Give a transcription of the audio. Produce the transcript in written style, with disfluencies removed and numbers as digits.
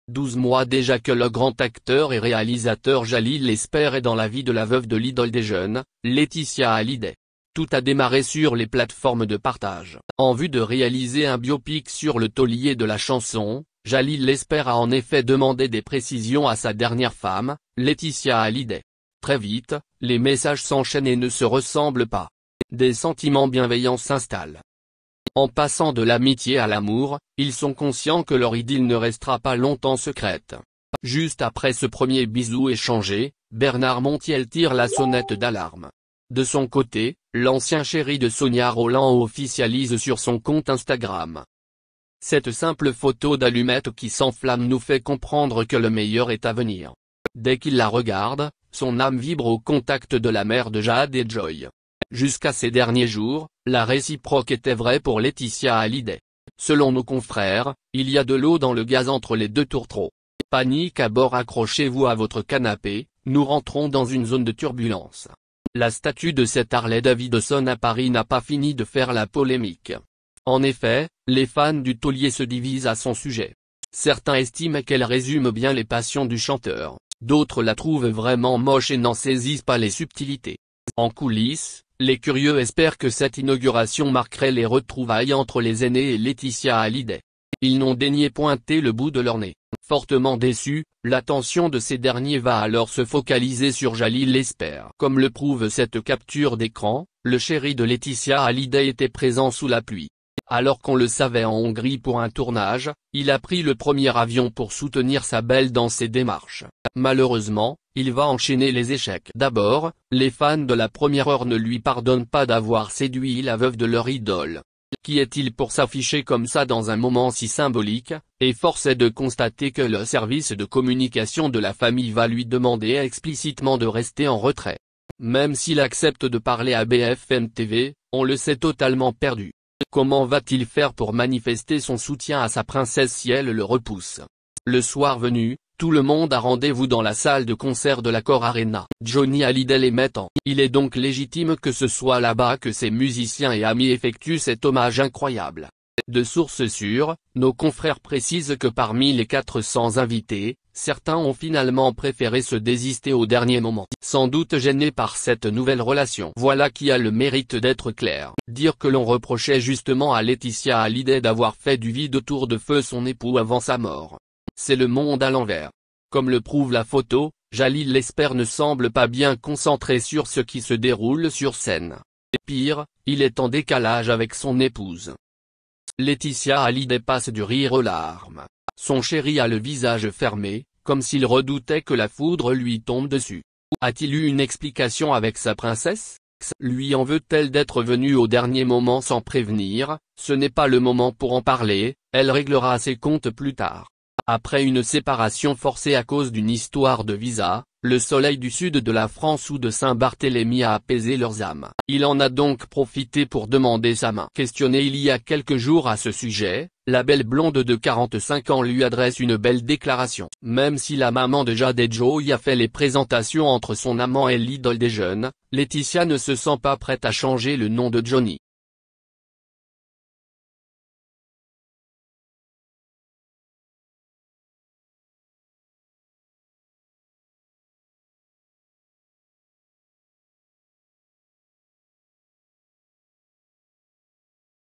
12 mois déjà que le grand acteur et réalisateur Jalil Lesper est dans la vie de la veuve de l'idole des jeunes, Laetitia Hallyday. Tout a démarré sur les plateformes de partage. En vue de réaliser un biopic sur le taulier de la chanson, Jalil Lesper a en effet demandé des précisions à sa dernière femme, Laetitia Hallyday. Très vite, les messages s'enchaînent et ne se ressemblent pas. Des sentiments bienveillants s'installent. En passant de l'amitié à l'amour, ils sont conscients que leur idylle ne restera pas longtemps secrète. Juste après ce premier bisou échangé, Bernard Montiel tire la sonnette d'alarme. De son côté, l'ancien chéri de Sonia Rolland officialise sur son compte Instagram. Cette simple photo d'allumette qui s'enflamme nous fait comprendre que le meilleur est à venir. Dès qu'il la regarde, son âme vibre au contact de la mère de Jade et Joy. Jusqu'à ces derniers jours, la réciproque était vraie pour Laetitia Hallyday. Selon nos confrères, il y a de l'eau dans le gaz entre les deux tourtereaux. Panique à bord, accrochez-vous à votre canapé, nous rentrons dans une zone de turbulence. La statue de cette Harley Davidson à Paris n'a pas fini de faire la polémique. En effet, les fans du taulier se divisent à son sujet. Certains estiment qu'elle résume bien les passions du chanteur, d'autres la trouvent vraiment moche et n'en saisissent pas les subtilités. En coulisses, les curieux espèrent que cette inauguration marquerait les retrouvailles entre les aînés et Laetitia Hallyday. Ils n'ont daigné pointer le bout de leur nez. Fortement déçus, l'attention de ces derniers va alors se focaliser sur Jalil Lesper. Comme le prouve cette capture d'écran, le chéri de Laetitia Hallyday était présent sous la pluie. Alors qu'on le savait en Hongrie pour un tournage, il a pris le premier avion pour soutenir sa belle dans ses démarches. Malheureusement, il va enchaîner les échecs. D'abord, les fans de la première heure ne lui pardonnent pas d'avoir séduit la veuve de leur idole. Qui est-il pour s'afficher comme ça dans un moment si symbolique, et force est de constater que le service de communication de la famille va lui demander explicitement de rester en retrait. Même s'il accepte de parler à BFM TV, on le sait totalement perdu. Comment va-t-il faire pour manifester son soutien à sa princesse si elle le repousse? Le soir venu, tout le monde a rendez-vous dans la salle de concert de l'Accor Arena. Johnny Hallyday les met en. Il est donc légitime que ce soit là-bas que ses musiciens et amis effectuent cet hommage incroyable. De sources sûres, nos confrères précisent que parmi les 400 invités, certains ont finalement préféré se désister au dernier moment. Sans doute gênés par cette nouvelle relation. Voilà qui a le mérite d'être clair. Dire que l'on reprochait justement à Laetitia Hallyday d'avoir fait du vide autour de feu son époux avant sa mort. C'est le monde à l'envers. Comme le prouve la photo, Jalil Lesper ne semble pas bien concentré sur ce qui se déroule sur scène. Et pire, il est en décalage avec son épouse. Laetitia Hallyday passe du rire aux larmes. Son chéri a le visage fermé, comme s'il redoutait que la foudre lui tombe dessus. A-t-il eu une explication avec sa princesse? Lui en veut-elle d'être venue au dernier moment sans prévenir? Ce n'est pas le moment pour en parler, elle réglera ses comptes plus tard. Après une séparation forcée à cause d'une histoire de visa, le soleil du sud de la France ou de Saint-Barthélemy a apaisé leurs âmes. Il en a donc profité pour demander sa main. Questionnée il y a quelques jours à ce sujet, la belle blonde de 45 ans lui adresse une belle déclaration. Même si la maman de Jade et Joy a fait les présentations entre son amant et l'idole des jeunes, Laetitia ne se sent pas prête à changer le nom de Johnny.